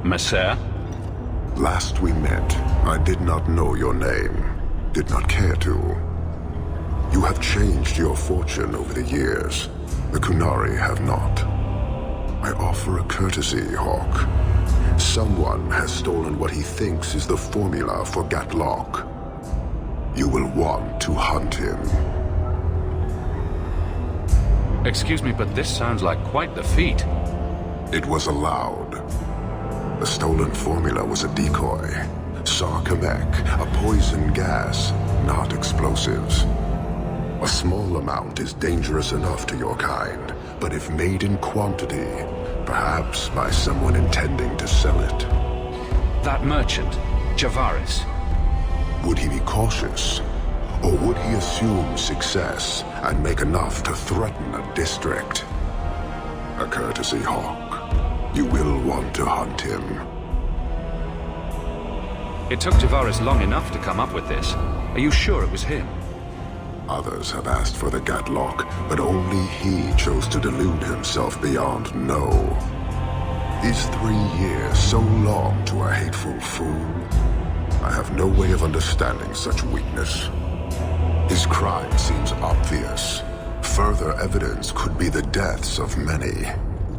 monsieur? Last we met, I did not know your name. Did not care to. You have changed your fortune over the years. The Kunari have not. I offer a courtesy, Hawk. Someone has stolen what he thinks is the formula for Gatlock. You will want to hunt him. Excuse me, but this sounds like quite the feat. It was allowed. The stolen formula was a decoy. Sarkamek, a poison gas, not explosives. A small amount is dangerous enough to your kind, but if made in quantity, perhaps by someone intending to sell it. That merchant, Javaris. Would he be cautious? Or would he assume success and make enough to threaten a district? A courtesy, Hawk. You will want to hunt him. It took Javaris long enough to come up with this. Are you sure it was him? Others have asked for the Gatlock, but only he chose to delude himself beyond no. Is 3 years so long to a hateful fool? I have no way of understanding such weakness. His crime seems obvious. Further evidence could be the deaths of many.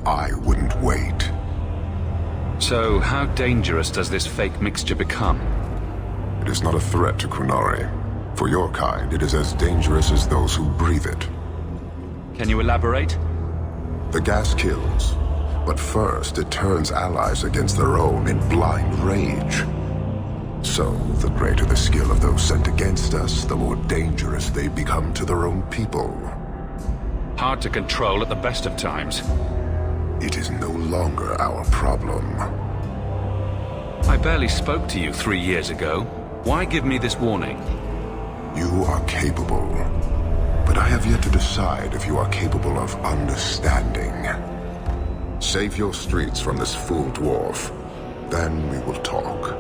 I wouldn't wait. So, how dangerous does this fake mixture become? It is not a threat to Kunari. For your kind, it is as dangerous as those who breathe it. Can you elaborate? The gas kills, but first it turns allies against their own in blind rage. So, the greater the skill of those sent against us, the more dangerous they become to their own people. Hard to control at the best of times. It is no longer our problem. I barely spoke to you 3 years ago. Why give me this warning? You are capable, but I have yet to decide if you are capable of understanding. Save your streets from this fool dwarf, then we will talk.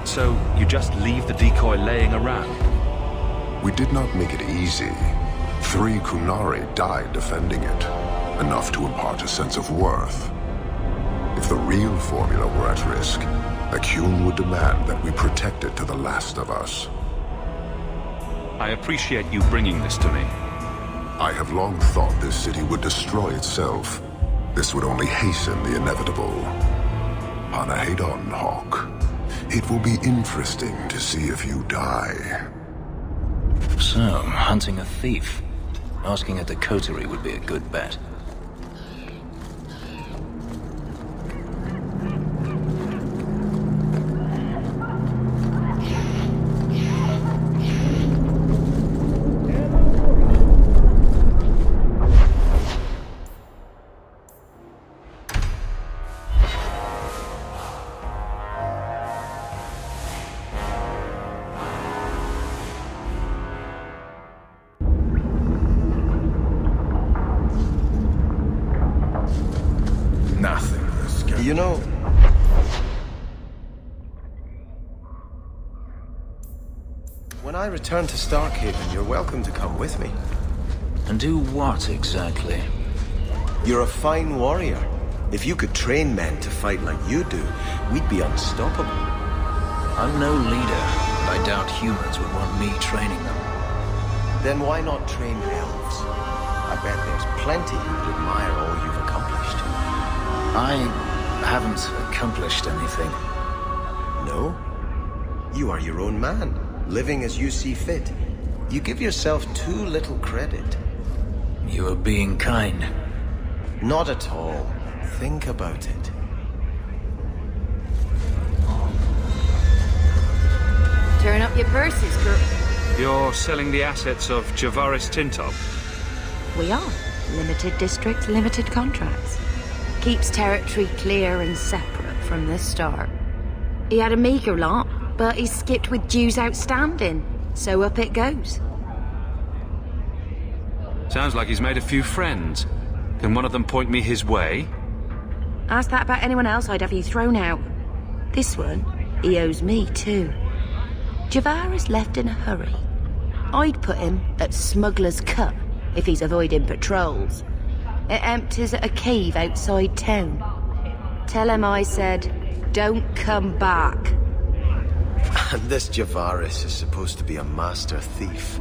So, you just leave the decoy laying around? We did not make it easy. 3 Kunari died defending it, enough to impart a sense of worth. If the real formula were at risk, Akun would demand that we protect it to the last of us. I appreciate you bringing this to me. I have long thought this city would destroy itself. This would only hasten the inevitable. Panahedon, Hawk. It will be interesting to see if you die. So, hunting a thief. Asking at the coterie would be a good bet. You know... When I return to Starkhaven, you're welcome to come with me. And do what, exactly? You're a fine warrior. If you could train men to fight like you do, we'd be unstoppable. I'm no leader, and I doubt humans would want me training them. Then why not train elves? I bet there's plenty who would admire all you've accomplished. I haven't accomplished anything. No? You are your own man, living as you see fit. You give yourself too little credit. You are being kind. Not at all. Think about it. Turn up your purses, Kirkwall. You're selling the assets of Javaris Tintop? We are. Limited districts, limited contracts. Keeps territory clear and separate from the start. He had a meager lot, but he skipped with dues outstanding, so up it goes. Sounds like he's made a few friends. Can one of them point me his way? Ask that about anyone else, I'd have you thrown out. This one, he owes me too. Javaris left in a hurry. I'd put him at Smuggler's Cut if he's avoiding patrols. It empties at a cave outside town. Tell him I said, don't come back. And this Javaris is supposed to be a master thief.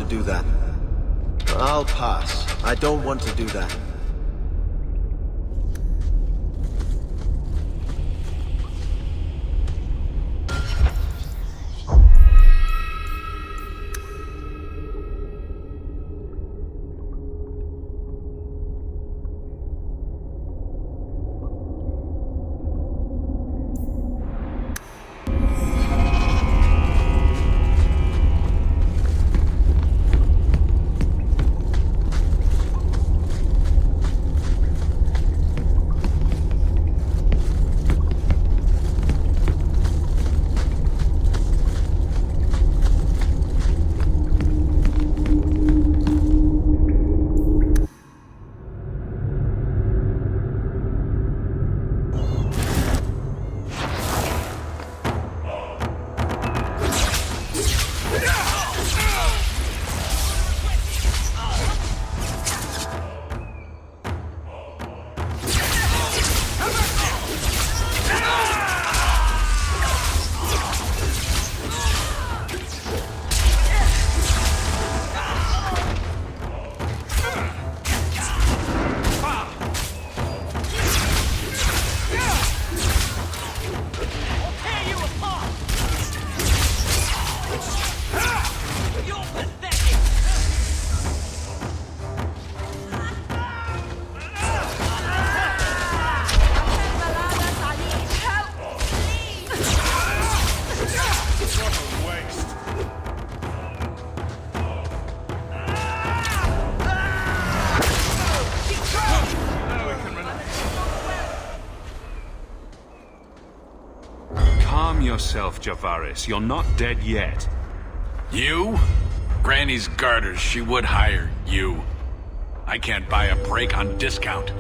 do that. I'll pass. I don't want to do that. Calm yourself, Javaris. You're not dead yet. You? Granny's garters, she would hire you. I can't buy a break on discount.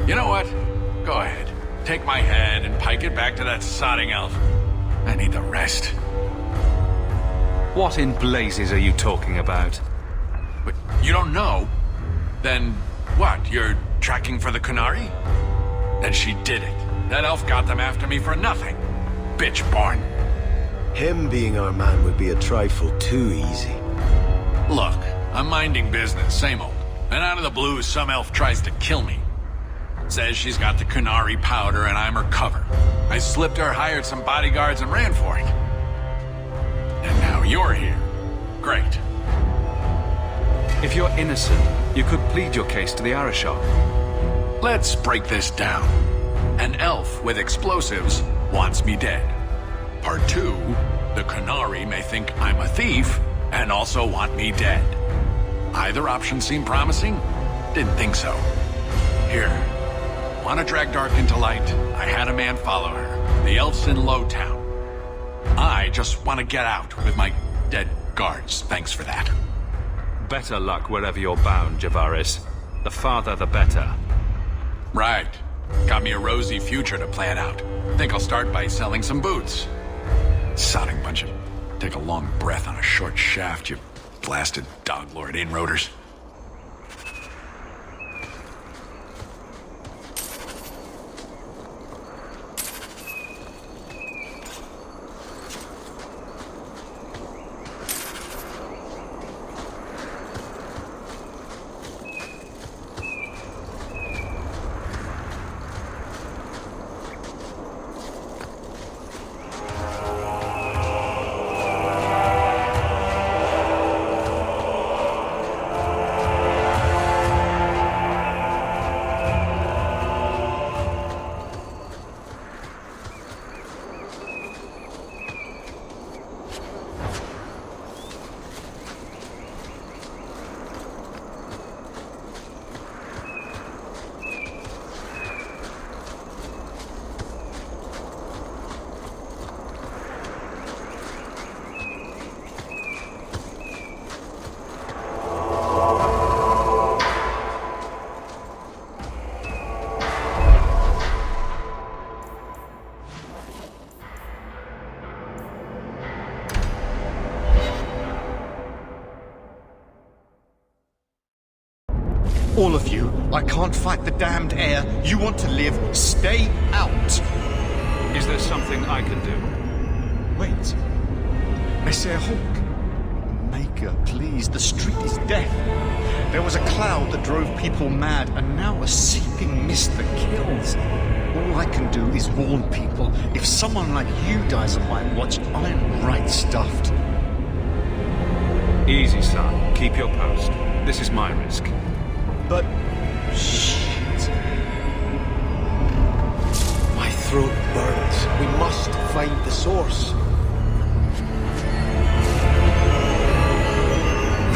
You know what? Go ahead. Take my head and pike it back to that sodding elf. I need the rest. What in blazes are you talking about? But you don't know? Then what? You're tracking for the Qunari? Then she did it. That elf got them after me for nothing. Bitch born. Him being our man would be a trifle too easy. Look, I'm minding business, same old. And out of the blue, some elf tries to kill me. Says she's got the Qunari powder and I'm her cover. I slipped her, hired some bodyguards, and ran for it. And now you're here. Great. If you're innocent, you could plead your case to the Arishok. Let's break this down. An elf with explosives wants me dead. Part 2, the Qunari may think I'm a thief and also want me dead. Either option seemed promising? Didn't think so. Here. Want to drag Dark into light? I had a man follow her. The elf's in Lowtown. I just want to get out with my dead guards. Thanks for that. Better luck wherever you're bound, Javaris. The farther, the better. Right. Got me a rosy future to plan out. Think I'll start by selling some boots. Sodding bunch of... Take a long breath on a short shaft, you blasted dog lord inroaders. All of you, I can't fight the damned air. You want to live, stay out. Is there something I can do? Wait. They say a hawk. Make Edgar, please. The street is death. There was a cloud that drove people mad, and now a seeping mist that kills. All I can do is warn people. If someone like you dies on my watch, I'm right stuffed. Easy, son. Keep your post. This is my risk. But... shit. My throat burns. We must find the source.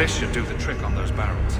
This should do the trick on those barrels.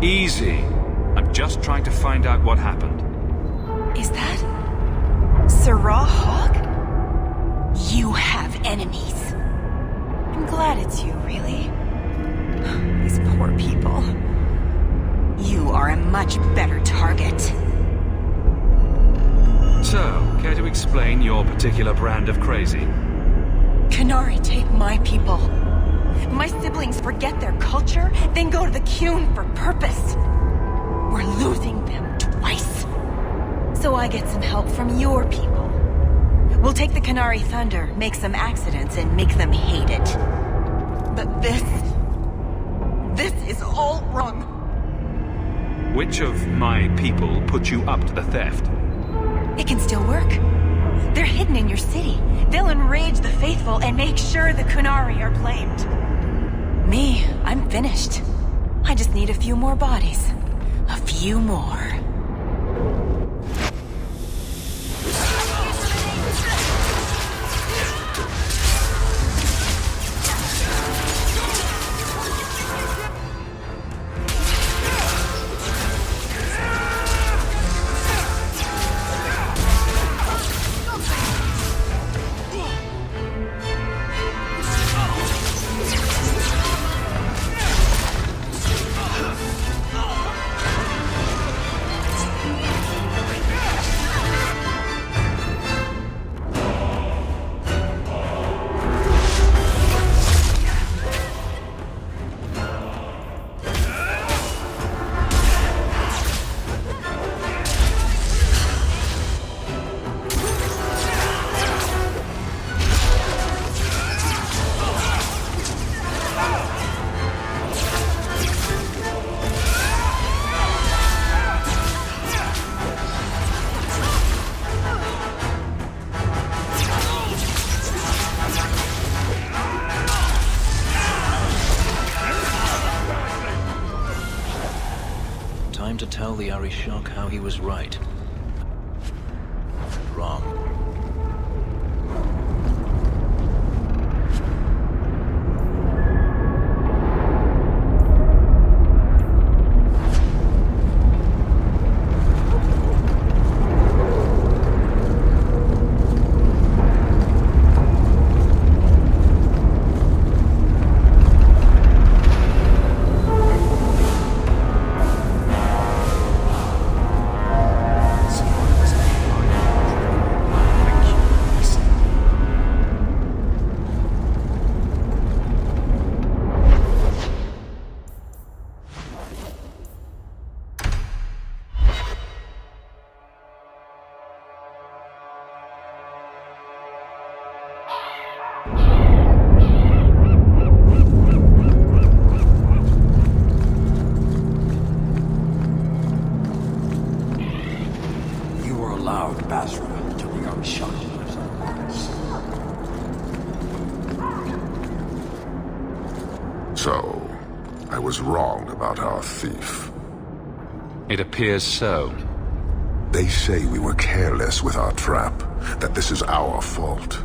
Easy. I'm just trying to find out what happened. Is that Sirrah Hawk? You have enemies. I'm glad it's you, really. These poor people. You are a much better target. So, care to explain your particular brand of crazy? Qunari take my people. My siblings forget their culture, then go to the Qun for purpose. We're losing them twice. So I get some help from your people. We'll take the Qunari Thunder, make some accidents, and make them hate it. But this is all wrong. Which of my people put you up to the theft? It can still work. They're hidden in your city. They'll enrage the faithful and make sure the Qunari are blamed. Me, I'm finished. I just need a few more bodies. A few more. Time to tell the Arishok how he was right. Wrong. So, I was wrong about our thief. It appears so. They say we were careless with our trap, that this is our fault.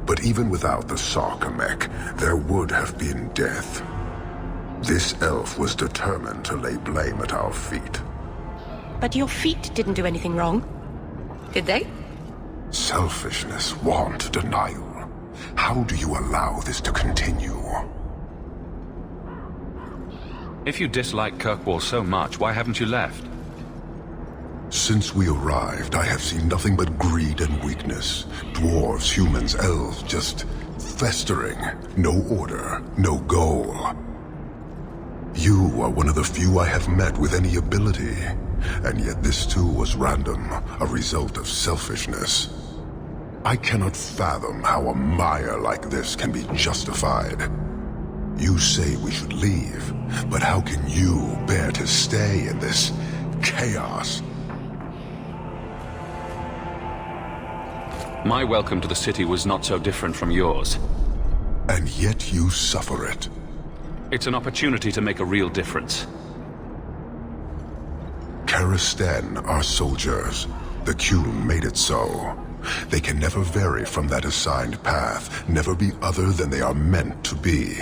But even without the Sarkamek, there would have been death. This elf was determined to lay blame at our feet. But your feet didn't do anything wrong, did they? Selfishness, want, denial. How do you allow this to continue? If you dislike Kirkwall so much, why haven't you left? Since we arrived, I have seen nothing but greed and weakness. Dwarves, humans, elves, just festering. No order, no goal. You are one of the few I have met with any ability. And yet this too was random, a result of selfishness. I cannot fathom how a mire like this can be justified. You say we should leave, but how can you bear to stay in this chaos? My welcome to the city was not so different from yours. And yet you suffer it. It's an opportunity to make a real difference. Karisten are soldiers. The Qun made it so. They can never vary from that assigned path, never be other than they are meant to be.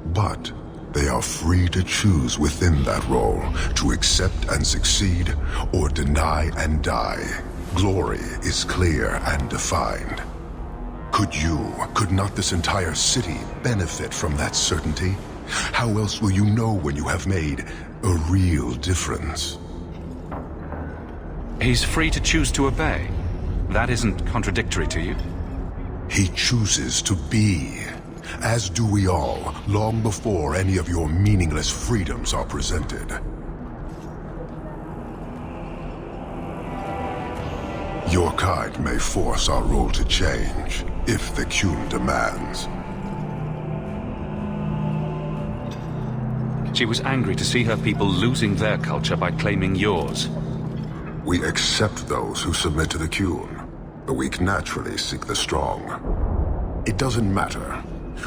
But They are free to choose within that role to accept and succeed or deny and die. Glory is clear and defined. Could not this entire city benefit from that certainty? How else will you know when you have made a real difference? He's free to choose to obey. That isn't contradictory to you? He chooses to be. As do we all, long before any of your meaningless freedoms are presented. Your kind may force our role to change, if the Qun demands. She was angry to see her people losing their culture by claiming yours. We accept those who submit to the Qun. The weak naturally seek the strong. It doesn't matter.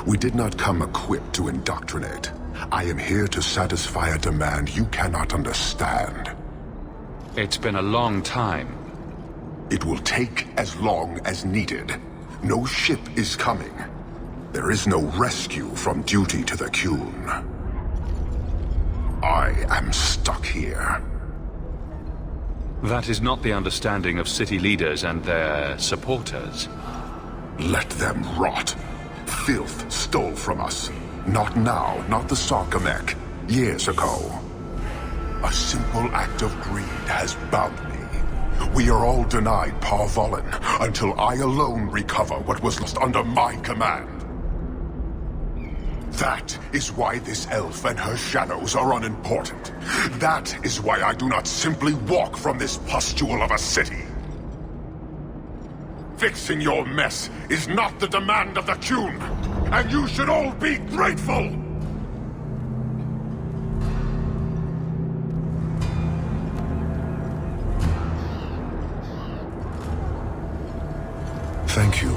We did not come equipped to indoctrinate. I am here to satisfy a demand you cannot understand. It's been a long time. It will take as long as needed. No ship is coming. There is no rescue from duty to the Qun. I am stuck here. That is not the understanding of city leaders and their supporters. Let them rot. Filth stole from us. Not now, not the Sarkamek. Years ago. A simple act of greed has bound me. We are all denied Parvolin until I alone recover what was lost under my command. That is why this elf and her shadows are unimportant. That is why I do not simply walk from this pustule of a city. Fixing your mess is not the demand of the Qun, and you should all be grateful! Thank you,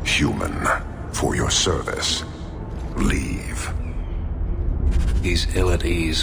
human, for your service. Leave. He's ill at ease.